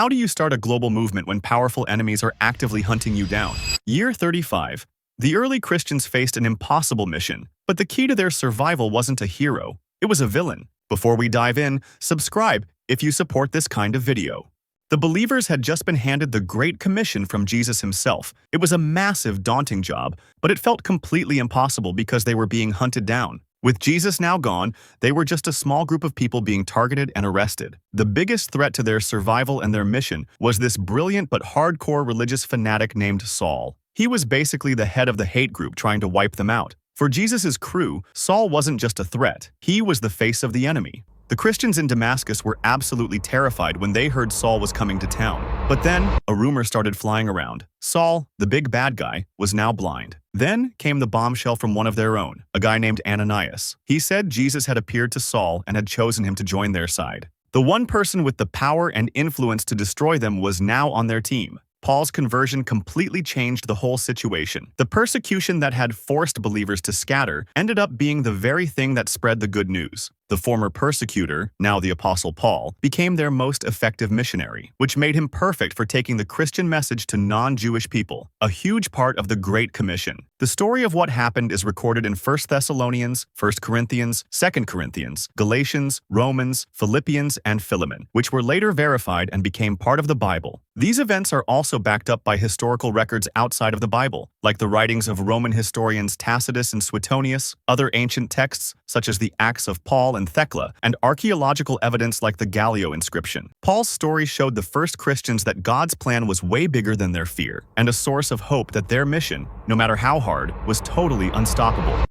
How do you start a global movement when powerful enemies are actively hunting you down? Year 35. The early Christians faced an impossible mission, but the key to their survival wasn't a hero, it was a villain. Before we dive in, subscribe if you support this kind of video. The believers had just been handed the Great Commission from Jesus himself. It was a massive, daunting job, but it felt completely impossible because they were being hunted down. With Jesus now gone, they were just a small group of people being targeted and arrested. The biggest threat to their survival and their mission was this brilliant but hardcore religious fanatic named Saul. He was basically the head of the hate group trying to wipe them out. For Jesus' crew, Saul wasn't just a threat, he was the face of the enemy. The Christians in Damascus were absolutely terrified when they heard Saul was coming to town. But then, a rumor started flying around. Saul, the big bad guy, was now blind. Then came the bombshell from one of their own, a guy named Ananias. He said Jesus had appeared to Saul and had chosen him to join their side. The one person with the power and influence to destroy them was now on their team. Paul's conversion completely changed the whole situation. The persecution that had forced believers to scatter ended up being the very thing that spread the good news. The former persecutor, now the Apostle Paul, became their most effective missionary, which made him perfect for taking the Christian message to non-Jewish people, a huge part of the Great Commission. The story of what happened is recorded in 1 Thessalonians, 1 Corinthians, 2 Corinthians, Galatians, Romans, Philippians, and Philemon, which were later verified and became part of the Bible. These events are also backed up by historical records outside of the Bible, like the writings of Roman historians Tacitus and Suetonius, other ancient texts such as the Acts of Paul and Thecla, and archaeological evidence like the Gallio inscription. Paul's story showed the first Christians that God's plan was way bigger than their fear, and a source of hope that their mission, no matter how hard, was totally unstoppable.